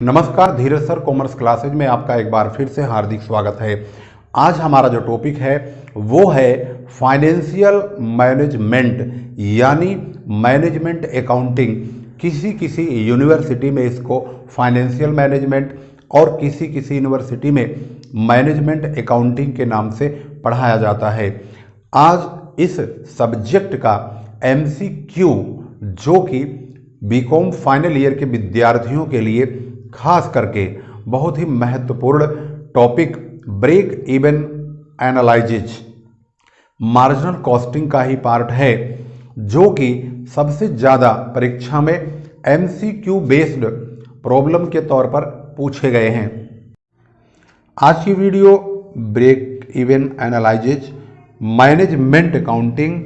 नमस्कार, धीरज sir commerce classes में आपका एक बार फिर से हार्दिक स्वागत है। आज हमारा जो टॉपिक है वो है फाइनेंशियल मैनेजमेंट यानी मैनेजमेंट अकाउंटिंग। किसी किसी यूनिवर्सिटी में इसको फाइनेंशियल मैनेजमेंट और किसी किसी यूनिवर्सिटी में मैनेजमेंट अकाउंटिंग के नाम से पढ़ाया जाता है। आज इस सब्जेक्ट का MCQ जो कि बीकॉम फाइनल ईयर के विद्यार्थियों के लिए खास करके बहुत ही महत्वपूर्ण topic break even analysis marginal costing का ही पार्ट है, जो कि सबसे ज़्यादा परीक्षा में MCQ बेस्ड प्रॉब्लम के तौर पर पूछे गए हैं। आज की video break even analysis management accounting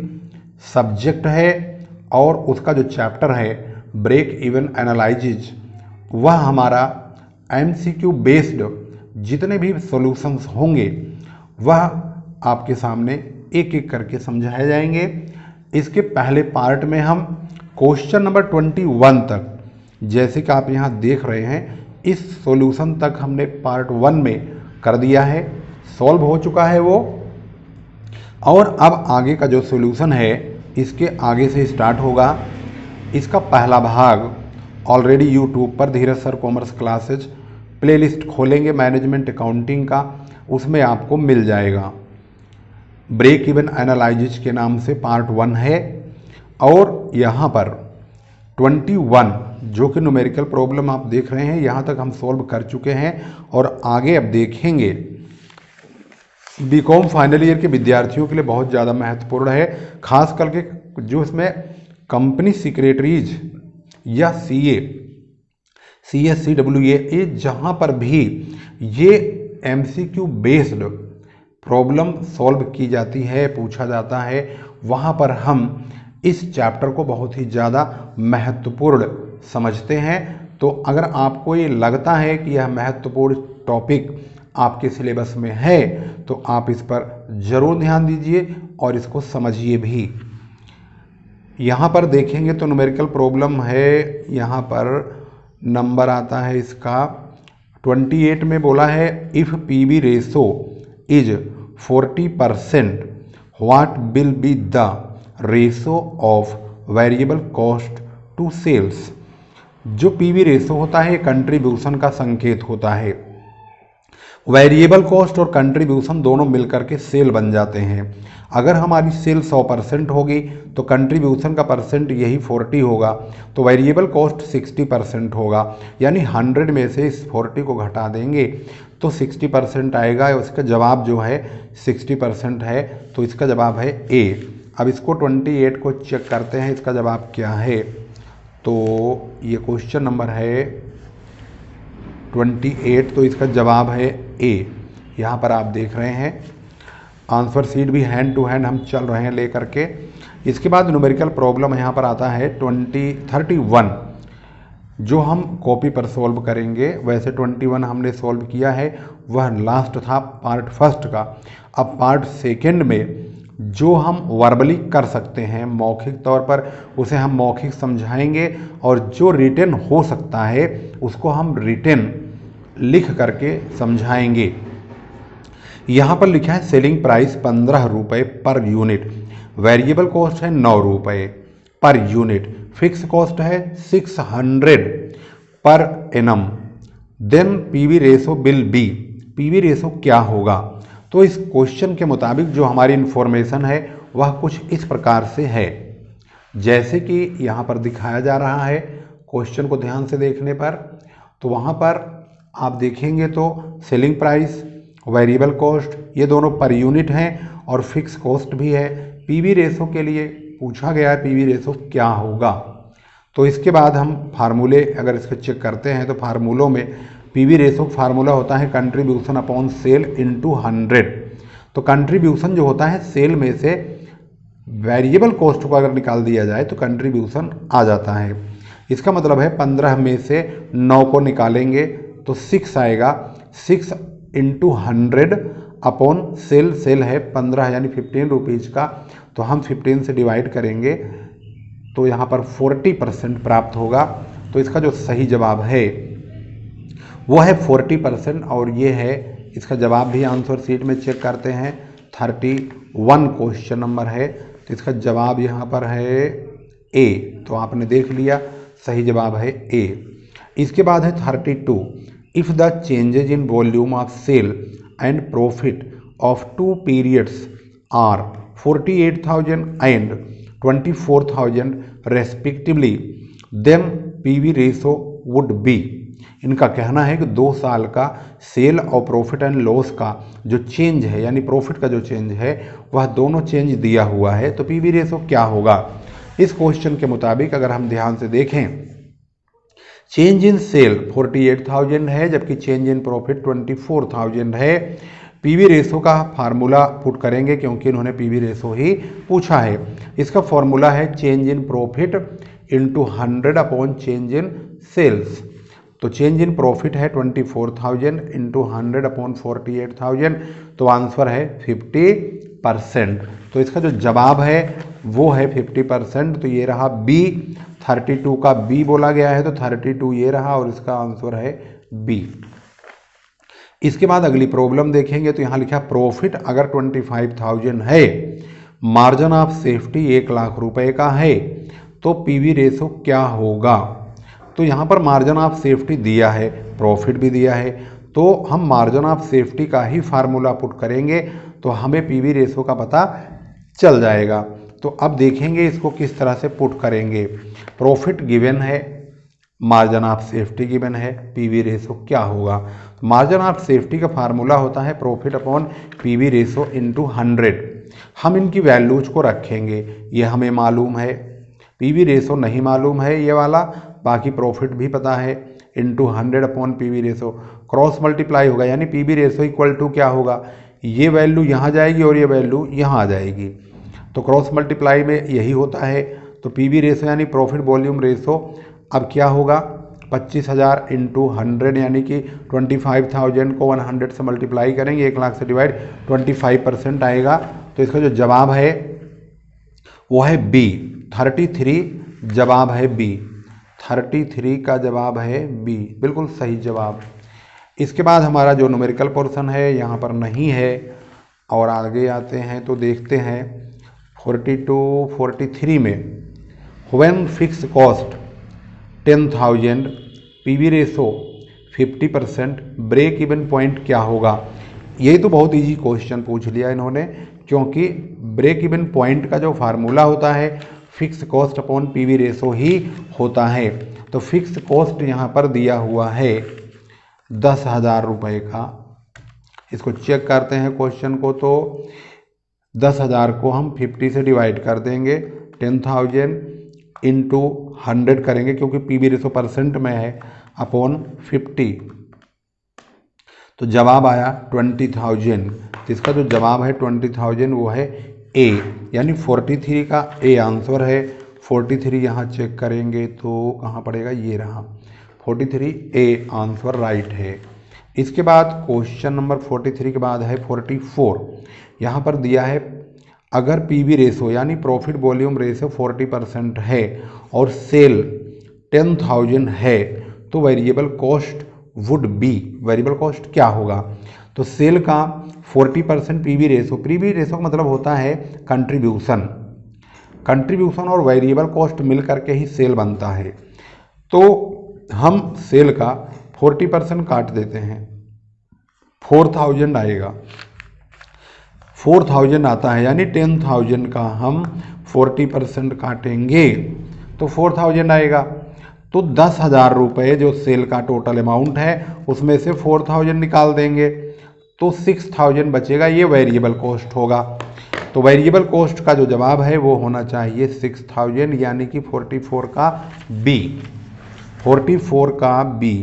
subject है और उसका जो चैप्टर है ब्रेक इवन एनालिसिस वह हमारा MCQ बेस्ड जितने भी सॉल्यूशंस होंगे वह आपके सामने एक एक करके समझाए जाएंगे। इसके पहले पार्ट में हम क्वेश्चन नंबर 21 तक, जैसे कि आप यहाँ देख रहे हैं, इस सॉल्यूशन तक हमने पार्ट 1 में कर दिया है, सॉल्व हो चुका है वो। और अब आगे का जो सॉल्यूशन है इसके आगे से स्टार्ट होगा। इसका पहला भाग ऑलरेडी यूट्यूब पर धीरज सर कॉमर्स क्लासेज प्लेलिस्ट खोलेंगे मैनेजमेंट अकाउंटिंग का, उसमें आपको मिल जाएगा। ब्रेक इवन एनालिसिस के नाम से पार्ट 1 है और यहाँ पर 21 जो कि न्यूमेरिकल प्रॉब्लम आप देख रहे हैं यहाँ तक हम सॉल्व कर चुके हैं। और आगे अब देखेंगे बीकॉम फाइनल ईयर के विद्यार्थियों के लिए बहुत ज़्यादा महत्वपूर्ण है, खास करके जो इसमें कंपनी सेक्रेटरीज या CA जहाँ पर भी ये MCQ बेस्ड प्रॉब्लम सॉल्व की जाती है, पूछा जाता है, वहाँ पर हम इस चैप्टर को बहुत ही ज़्यादा महत्वपूर्ण समझते हैं। तो अगर आपको ये लगता है कि यह महत्वपूर्ण टॉपिक आपके सिलेबस में है तो आप इस पर ज़रूर ध्यान दीजिए और इसको समझिए भी। यहाँ पर देखेंगे तो न्यूमेरिकल प्रॉब्लम है, यहाँ पर नंबर आता है इसका 28 में बोला है if PV ratio is 40% what will be the ratio of variable cost to sales. जो PV रेशो होता है कंट्रीब्यूशन का संकेत होता है। वेरिएबल कॉस्ट और कंट्रीब्यूशन दोनों मिलकर के सेल बन जाते हैं। अगर हमारी सेल 100% होगी तो कंट्रीब्यूशन का परसेंट यही 40 होगा, तो वेरिएबल कॉस्ट 60% होगा। यानी 100 में से इस 40 को घटा देंगे तो 60% आएगा। इसका जवाब जो है 60% है, तो इसका जवाब है A। अब इसको 28 को चेक करते हैं, इसका जवाब क्या है। तो ये क्वेश्चन नंबर है 28, तो इसका जवाब है A। यहाँ पर आप देख रहे हैं आंसर शीट भी हैंड टू हैंड हम चल रहे हैं लेकर के। इसके बाद न्यूमेरिकल प्रॉब्लम यहाँ पर आता है 31 जो हम कॉपी पर सॉल्व करेंगे। वैसे 21 हमने सॉल्व किया है, वह लास्ट था पार्ट फर्स्ट का। अब पार्ट सेकंड में जो हम वर्बली कर सकते हैं मौखिक तौर पर उसे हम मौखिक समझाएंगे, और जो रिटन हो सकता है उसको हम रिटन लिख करके समझाएंगे। यहाँ पर लिखा है सेलिंग प्राइस 15 रुपये पर यूनिट, वेरिएबल कॉस्ट है 9 रुपये पर यूनिट, फिक्स कॉस्ट है 600 per annum, then PV ratio will be. PV ratio क्या होगा? तो इस क्वेश्चन के मुताबिक जो हमारी इन्फॉर्मेशन है वह कुछ इस प्रकार से है, जैसे कि यहाँ पर दिखाया जा रहा है। क्वेश्चन को ध्यान से देखने पर तो वहाँ पर आप देखेंगे तो सेलिंग प्राइस, वेरिएबल कॉस्ट ये दोनों पर यूनिट हैं और फिक्स कॉस्ट भी है। PV रेशो के लिए पूछा गया है PV रेशो क्या होगा। तो इसके बाद हम फार्मूले अगर इसको चेक करते हैं तो फार्मूलों में PV रेशो फार्मूला होता है कंट्रीब्यूशन अपॉन सेल इंटू 100। तो कंट्रीब्यूशन जो होता है सेल में से वेरिएबल कॉस्ट को अगर निकाल दिया जाए तो कंट्रीब्यूशन आ जाता है। इसका मतलब है 15 में से 9 को निकालेंगे तो 6 आएगा। 6 इंटू 100 अपॉन सेल है 15 यानी 15 रुपीज़ का, तो हम 15 से डिवाइड करेंगे तो यहाँ पर 40% प्राप्त होगा। तो इसका जो सही जवाब है वो है 40% और ये है इसका जवाब भी आंसर शीट में चेक करते हैं 31 क्वेश्चन नंबर है। तो इसका जवाब यहाँ पर है ए। तो आपने देख लिया सही जवाब है ए। इसके बाद है 32 if the changes in volume of sale and profit of two periods are 48,000 and 24,000 respectively then PV ratio would be. इनका कहना है कि 2 साल का सेल और प्रॉफिट एंड लॉस का जो चेंज है यानी प्रॉफिट का जो चेंज है वह दोनों चेंज दिया हुआ है, तो पीवी रेशो क्या होगा। इस क्वेश्चन के मुताबिक अगर हम ध्यान से देखें, चेंज इन सेल 48,000 है जबकि चेंज इन प्रॉफिट 24,000 है। पीवी रेशो का फार्मूला पुट करेंगे क्योंकि इन्होंने पीवी रेशो ही पूछा है। इसका फॉर्मूला है change in profit into 100 upon change in sales. तो चेंज इन प्रॉफिट है 24,000 इंटू 100 अपॉन 48,000, तो आंसर है 50%। तो इसका जो जवाब है वो है 50%। तो ये रहा बी, 32 का बी बोला गया है तो 32 ये रहा और इसका आंसर है बी। इसके बाद अगली प्रॉब्लम देखेंगे तो यहाँ लिखा प्रॉफिट अगर 25,000 है, मार्जिन ऑफ सेफ्टी 1 लाख रुपए का है, तो पीवी रेशो क्या होगा। तो यहाँ पर मार्जिन ऑफ सेफ्टी दिया है, प्रॉफिट भी दिया है, तो हम मार्जिन ऑफ सेफ्टी का ही फार्मूला पुट करेंगे तो हमें पीवी रेशो का पता चल जाएगा। तो अब देखेंगे इसको किस तरह से पुट करेंगे। प्रॉफिट गिवन है, मार्जिन ऑफ सेफ्टी गिवन है, पीवी रेशो क्या होगा। मार्जिन ऑफ सेफ्टी का फार्मूला होता है profit upon PV ratio into 100। हम इनकी वैल्यूज को रखेंगे, ये हमें मालूम है, पीवी रेशो नहीं मालूम है ये वाला, बाकी प्रॉफिट भी पता है, into 100 upon PV ratio, cross multiply होगा यानी पीवी रेशो इक्वल टू क्या होगा, ये वैल्यू यहाँ जाएगी और ये वैल्यू यहाँ आ जाएगी। तो क्रॉस मल्टीप्लाई में यही होता है। तो पीवी रेशो यानी प्रॉफिट वॉल्यूम रेशो अब क्या होगा, 25,000 इंटू 100 यानी कि 25,000 को 100 से मल्टीप्लाई करेंगे, 1 लाख से डिवाइड, 25% आएगा। तो इसका जो जवाब है वो है बी, 33 जवाब है बी, 33 का जवाब है बी, बिल्कुल सही जवाब। इसके बाद हमारा जो न्यूमेरिकल पोर्शन है यहाँ पर नहीं है और आगे आते हैं तो देखते हैं 43 में when fix cost 10,000 PV ratio 50% break even point क्या होगा। यही तो बहुत इजी क्वेश्चन पूछ लिया इन्होंने, क्योंकि ब्रेक इवन पॉइंट का जो फार्मूला होता है fix cost upon PV ratio ही होता है। तो फिक्स कॉस्ट यहाँ पर दिया हुआ है 10,000 रुपये का। इसको चेक करते हैं क्वेश्चन को, तो 10,000 को हम 50 से डिवाइड कर देंगे, 10,000 इंटू 100 करेंगे क्योंकि पीवी रेशो परसेंट में है, अपॉन 50, तो जवाब आया 20,000। तो इसका जो जवाब है 20,000 वो है ए, यानी 43 का ए आंसर है। 43 यहाँ चेक करेंगे तो कहाँ पड़ेगा, ये रहा 43 ए आंसर राइट है। इसके बाद क्वेश्चन नंबर 43 के बाद है 44। यहाँ पर दिया है अगर पीवी रेशो यानी प्रॉफिट वॉल्यूम रेशो 40% है और सेल 10,000 है तो variable cost would be, variable cost क्या होगा। तो सेल का 40% पीवी रेशो, पीवी रेशो का मतलब होता है कंट्रीब्यूशन, कंट्रीब्यूशन और वेरिएबल कॉस्ट मिल करके ही सेल बनता है। तो हम सेल का 40% काट देते हैं, 4,000 आएगा, 4,000 आता है, यानी 10,000 का हम 40% काटेंगे तो 4,000 आएगा। तो 10,000 रुपये जो सेल का टोटल अमाउंट है उसमें से 4,000 निकाल देंगे तो 6,000 बचेगा, ये वेरिएबल कॉस्ट होगा। तो वेरिएबल कॉस्ट का जो जवाब है वो होना चाहिए 6,000, यानी कि 44 का बी, 44 का बी।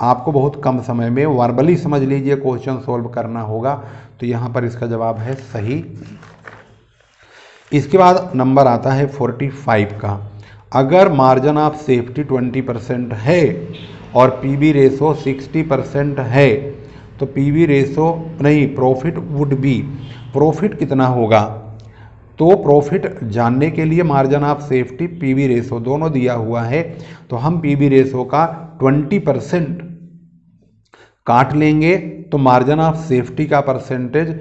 आपको बहुत कम समय में वर्बली समझ लीजिए क्वेश्चन सॉल्व करना होगा, तो यहाँ पर इसका जवाब है सही। इसके बाद नंबर आता है 45 का। अगर मार्जिन ऑफ सेफ्टी 20% है और पीवी रेशो 60% है तो पीवी रेशो नहीं, प्रॉफिट वुड बी, प्रॉफिट कितना होगा। तो प्रॉफिट जानने के लिए margin of safety, PV ratio दोनों दिया हुआ है, तो हम पीवी रेशो का 20% काट लेंगे तो मार्जिन ऑफ सेफ्टी का परसेंटेज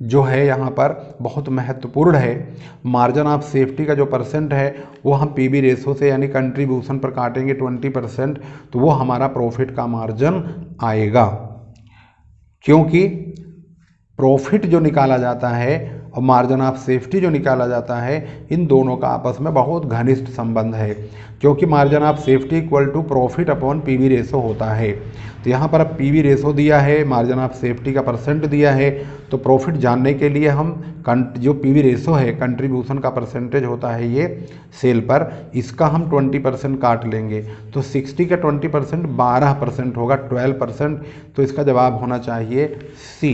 जो है यहाँ पर बहुत महत्वपूर्ण है। मार्जिन ऑफ सेफ्टी का जो परसेंट है वो हम पीवी रेशो से यानी कंट्रीब्यूशन पर काटेंगे 20%, तो वो हमारा प्रॉफिट का मार्जिन आएगा। क्योंकि प्रॉफिट जो निकाला जाता है और मार्जिन ऑफ सेफ्टी जो निकाला जाता है, इन दोनों का आपस में बहुत घनिष्ठ संबंध है, क्योंकि margin of safety equal to profit upon PV ratio होता है। तो यहाँ पर अब पीवी रेशो दिया है, मार्जिन ऑफ सेफ्टी का परसेंट दिया है, तो प्रॉफिट जानने के लिए हम जो पीवी रेशो है, कंट्रीब्यूशन का परसेंटेज होता है ये सेल पर, इसका हम 20% काट लेंगे। तो 60 का 20% 12% होगा, 12%। तो इसका जवाब होना चाहिए सी।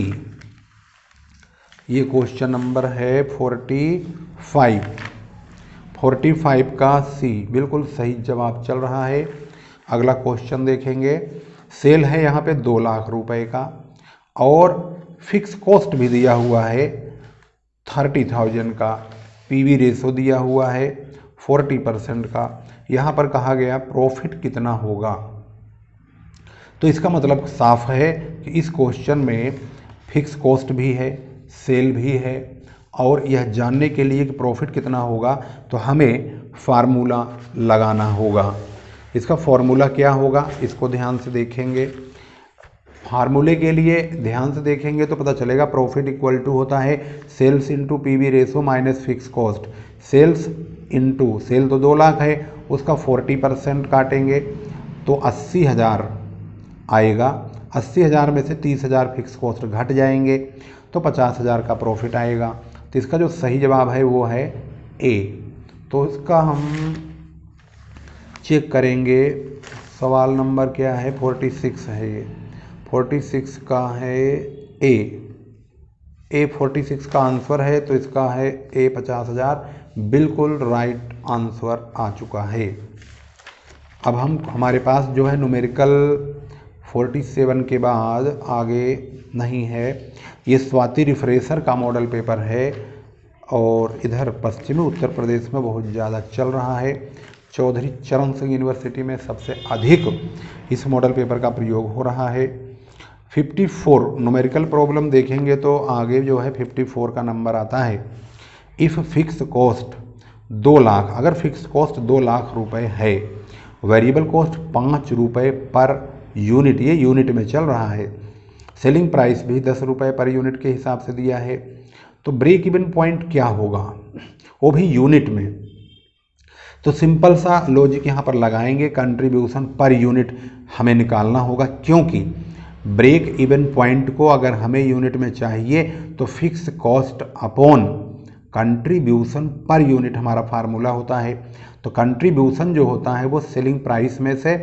ये क्वेश्चन नंबर है 45 का सी बिल्कुल सही जवाब चल रहा है। अगला क्वेश्चन देखेंगे। सेल है यहाँ पे 2 लाख रुपए का और फिक्स कॉस्ट भी दिया हुआ है 30,000 का, पीवी रेशो दिया हुआ है 40% का। यहाँ पर कहा गया प्रॉफिट कितना होगा, तो इसका मतलब साफ है कि इस क्वेश्चन में फिक्स कॉस्ट भी है, सेल भी है, और यह जानने के लिए कि प्रॉफिट कितना होगा तो हमें फार्मूला लगाना होगा। इसका फॉर्मूला क्या होगा इसको ध्यान से देखेंगे। फार्मूले के लिए ध्यान से देखेंगे तो पता चलेगा प्रॉफिट इक्वल टू होता है sales into PV ratio minus fix cost. Sales into, sale तो 2 लाख है, उसका 40% काटेंगे तो 80,000 आएगा। 80,000 में से 30,000 फिक्स कॉस्ट घट जाएंगे तो 50,000 का प्रॉफिट आएगा। तो इसका जो सही जवाब है वो है ए। तो इसका हम चेक करेंगे। सवाल नंबर क्या है, 46 है ये, 46 का है ए 46 का आंसर है, तो इसका है ए 50,000, बिल्कुल राइट आंसर आ चुका है। अब हमारे पास जो है न्यूमेरिकल 47 के बाद आगे नहीं है। ये स्वाति रिफ्रेशर का मॉडल पेपर है और इधर पश्चिमी उत्तर प्रदेश में बहुत ज़्यादा चल रहा है। चौधरी चरण सिंह यूनिवर्सिटी में सबसे अधिक इस मॉडल पेपर का प्रयोग हो रहा है। 54 न्यूमेरिकल प्रॉब्लम देखेंगे तो आगे जो है 54 का नंबर आता है। इफ़ फिक्स कॉस्ट 2 लाख, अगर फिक्स कॉस्ट 2 लाख रुपए है, वेरिएबल कॉस्ट 5 रुपये पर यूनिट, ये यूनिट में चल रहा है, सेलिंग प्राइस भी 10 रुपये पर यूनिट के हिसाब से दिया है, तो ब्रेक इवन पॉइंट क्या होगा, वो भी यूनिट में। तो सिंपल सा लॉजिक यहाँ पर लगाएंगे, कंट्रीब्यूशन पर यूनिट हमें निकालना होगा, क्योंकि ब्रेक इवन पॉइंट को अगर हमें यूनिट में चाहिए तो fix cost upon contribution per unit हमारा फार्मूला होता है। तो कंट्रीब्यूशन जो होता है वो सेलिंग प्राइस में से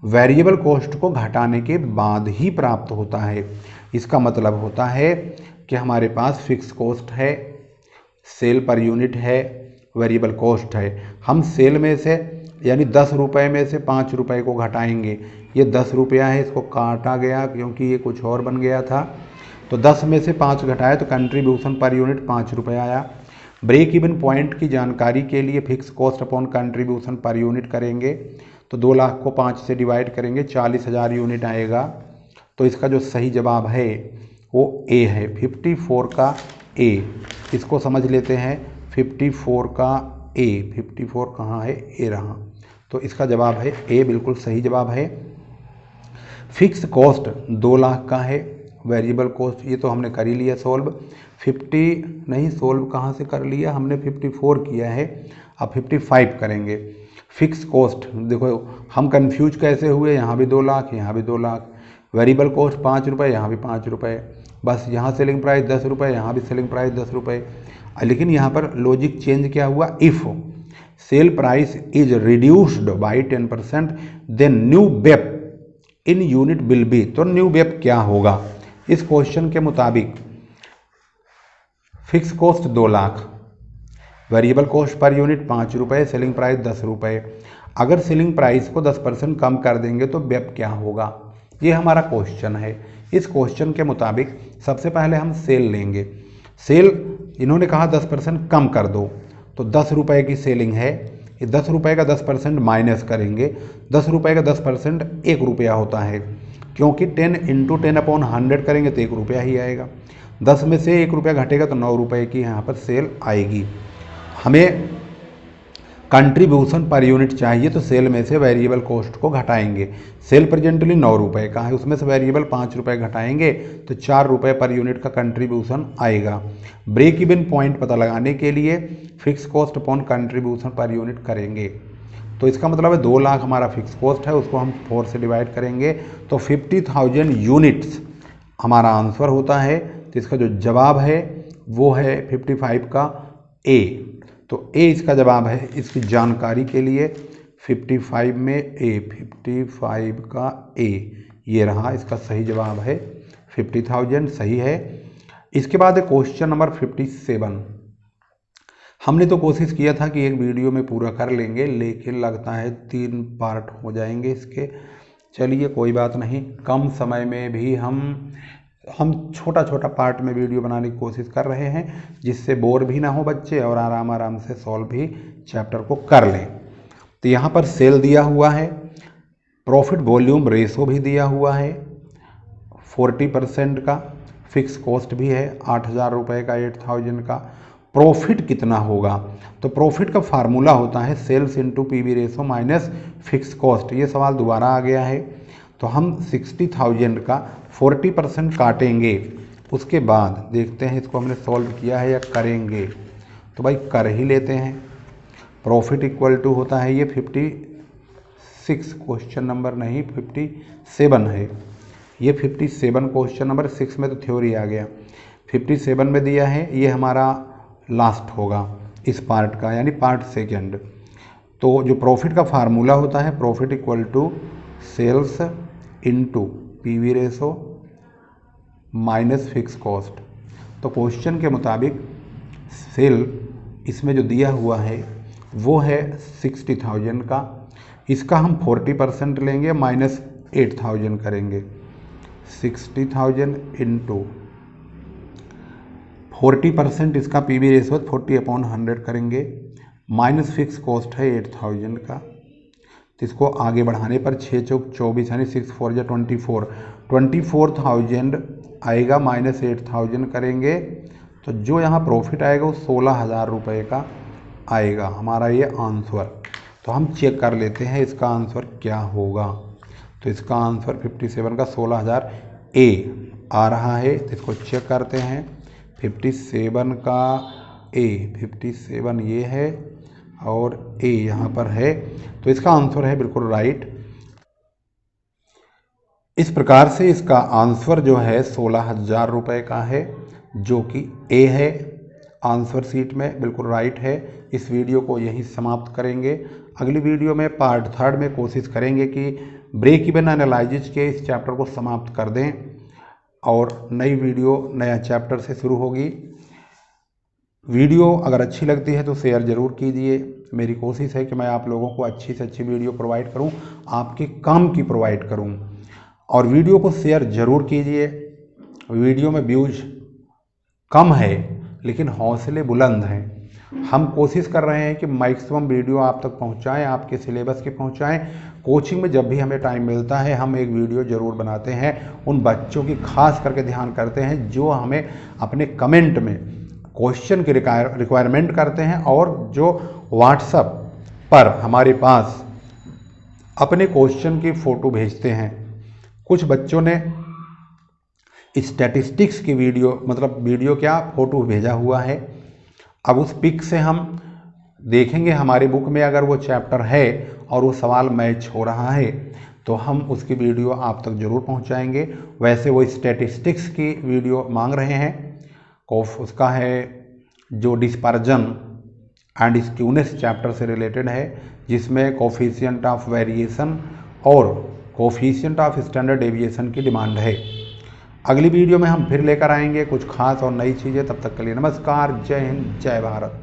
वेरिएबल कॉस्ट को घटाने के बाद ही प्राप्त होता है। इसका मतलब होता है कि हमारे पास फिक्स कॉस्ट है, सेल पर यूनिट है, वेरिएबल कॉस्ट है। हम सेल में से यानी 10 रुपये में से 5 रुपये को घटाएंगे। ये 10 रुपया है, इसको काटा गया क्योंकि ये कुछ और बन गया था, तो 10 में से 5 घटाए तो कंट्रीब्यूशन पर यूनिट 5 रुपये आया। ब्रेक इवन पॉइंट की जानकारी के लिए fix cost upon contribution per unit करेंगे, तो 2 लाख को 5 से डिवाइड करेंगे, 40,000 यूनिट आएगा। तो इसका जो सही जवाब है वो ए है, 54 का ए। इसको समझ लेते हैं, 54 का ए, 54 कहाँ है, ए रहा, तो इसका जवाब है ए, बिल्कुल सही जवाब है। फिक्स कॉस्ट 2 लाख का है, वेरिएबल कॉस्ट ये तो हमने कर ही लिया सोल्व, 50 नहीं सोल्व कहाँ से कर लिया हमने, 54 किया है, अब 55 करेंगे। फिक्स कॉस्ट देखो हम कंफ्यूज कैसे हुए, यहाँ भी 2 लाख, यहाँ भी 2 लाख, वेरिएबल कॉस्ट 5 रुपये, यहाँ भी 5 रुपये, बस यहाँ सेलिंग प्राइस 10 रुपये, यहाँ भी सेलिंग प्राइस 10 रुपये। लेकिन यहाँ पर लॉजिक चेंज क्या हुआ, if sale price is reduced by 10% then new BEP in unit will be, तो न्यू बेप क्या होगा। इस क्वेश्चन के मुताबिक fix cost 2 lakh, variable cost per unit 5 रुपये, सेलिंग प्राइस 10 रुपये। अगर सेलिंग प्राइस को 10% कम कर देंगे तो बेप क्या होगा, ये हमारा क्वेश्चन है। इस क्वेश्चन के मुताबिक सबसे पहले हम सेल लेंगे। सेल इन्होंने कहा 10% कम कर दो, तो 10 रुपये की सेलिंग है, ये 10 रुपये का 10% माइनस करेंगे, 10 रुपये का 10% 1 रुपया होता है, क्योंकि 10 × 10/100 करेंगे तो 1 रुपया ही आएगा। 10 में से 1 रुपया घटेगा तो 9 रुपये की यहाँ पर सेल आएगी। हमें कंट्रीब्यूशन पर यूनिट चाहिए तो सेल में से वेरिएबल कॉस्ट को घटाएंगे। सेल प्रेजेंटली 9 रुपये का है, उसमें से वेरिएबल 5 रुपये घटाएंगे तो 4 रुपये पर यूनिट का कंट्रीब्यूशन आएगा। ब्रेक इवन पॉइंट पता लगाने के लिए fix cost upon contribution per unit करेंगे। तो इसका मतलब है 2 लाख हमारा फिक्स कॉस्ट है, उसको हम 4 से डिवाइड करेंगे तो 50,000 यूनिट्स हमारा आंसर होता है। तो इसका जो जवाब है वो है 55 का ए। तो ए इसका जवाब है। इसकी जानकारी के लिए 55 में ए, 55 का ए ये रहा, इसका सही जवाब है 50,000, सही है। इसके बाद है क्वेश्चन नंबर 57। हमने तो कोशिश किया था कि एक वीडियो में पूरा कर लेंगे, लेकिन लगता है 3 पार्ट हो जाएंगे इसके। चलिए कोई बात नहीं, कम समय में भी हम छोटा छोटा पार्ट में वीडियो बनाने की कोशिश कर रहे हैं, जिससे बोर भी ना हो बच्चे और आराम आराम से सॉल्व भी चैप्टर को कर लें। तो यहाँ पर सेल दिया हुआ है, प्रॉफिट वॉल्यूम रेशो भी दिया हुआ है, 40% का फिक्स कॉस्ट भी है, 8,000 रुपये का, 8,000 का। प्रॉफिट कितना होगा? तो प्रॉफिट का फार्मूला होता है sales into PV ratio minus fix cost. ये सवाल दोबारा आ गया है। तो हम 60,000 का 40% काटेंगे, उसके बाद देखते हैं इसको हमने सॉल्व किया है या करेंगे। तो भाई कर ही लेते हैं। प्रॉफिट इक्वल टू होता है ये 56, क्वेश्चन नंबर नहीं 57 है ये, 57 क्वेश्चन नंबर 6 में तो थ्योरी आ गया। 57 में दिया है, ये हमारा लास्ट होगा इस पार्ट का, यानी पार्ट सेकंड। तो जो प्रॉफिट का फार्मूला होता है, profit equal to sales into PV ratio minus fix cost. तो क्वेश्चन के मुताबिक सेल इसमें जो दिया हुआ है वो है 60,000 का, इसका हम 40% लेंगे माइनस 8,000 करेंगे। 60,000 इंटू 40% इसका पीवी रेशो 40/100 करेंगे, माइनस फिक्स कॉस्ट है 8,000 का। तो इसको आगे बढ़ाने पर 6 चौक 24 यानी 6 4 या 24,000 आएगा, माइनस 8,000 करेंगे तो जो यहाँ प्रॉफिट आएगा वो 16,000 रुपये का आएगा हमारा ये आंसर। तो हम चेक कर लेते हैं इसका आंसर क्या होगा। तो इसका आंसर 57 का 16,000 ए आ रहा है। तो इसको चेक करते हैं। 57 का ए, 57 ये है और ए यहाँ पर है, तो इसका आंसर है बिल्कुल राइट। इस प्रकार से इसका आंसर जो है 16,000 रुपये का है, जो कि ए है आंसर सीट में, बिल्कुल राइट है। इस वीडियो को यहीं समाप्त करेंगे। अगली वीडियो में पार्ट 3 में कोशिश करेंगे कि ब्रेक इवन एनालिसिस के इस चैप्टर को समाप्त कर दें और नई वीडियो नया चैप्टर से शुरू होगी। वीडियो अगर अच्छी लगती है तो शेयर ज़रूर कीजिए। मेरी कोशिश है कि मैं आप लोगों को अच्छी से अच्छी वीडियो प्रोवाइड करूं, आपके काम की प्रोवाइड करूं। और वीडियो को शेयर ज़रूर कीजिए। वीडियो में व्यूज कम है लेकिन हौसले बुलंद हैं। हम कोशिश कर रहे हैं कि मैक्सिमम वीडियो आप तक पहुंचाएं, आपके सिलेबस के पहुंचाएं। कोचिंग में जब भी हमें टाइम मिलता है हम एक वीडियो ज़रूर बनाते हैं। उन बच्चों की खास करके ध्यान करते हैं जो हमें अपने कमेंट में क्वेश्चन की रिक्वायरमेंट करते हैं और जो व्हाट्सएप पर हमारे पास अपने क्वेश्चन की फ़ोटो भेजते हैं। कुछ बच्चों ने स्टैटिस्टिक्स की वीडियो, मतलब वीडियो क्या, फ़ोटो भेजा हुआ है। अब उस पिक से हम देखेंगे हमारी बुक में अगर वो चैप्टर है और वो सवाल मैच हो रहा है तो हम उसकी वीडियो आप तक ज़रूर पहुंचाएंगे। वैसे वो स्टैटिस्टिक्स की वीडियो मांग रहे हैं, उसका है जो डिस्पर्जन एंड स्क्यूनेस चैप्टर से रिलेटेड है, जिसमें कोफिशिएंट ऑफ वेरिएशन और कोफिशिएंट ऑफ स्टैंडर्ड डेविएशन की डिमांड है। अगली वीडियो में हम फिर लेकर आएंगे कुछ खास और नई चीज़ें। तब तक के लिए नमस्कार, जय हिंद, जय भारत।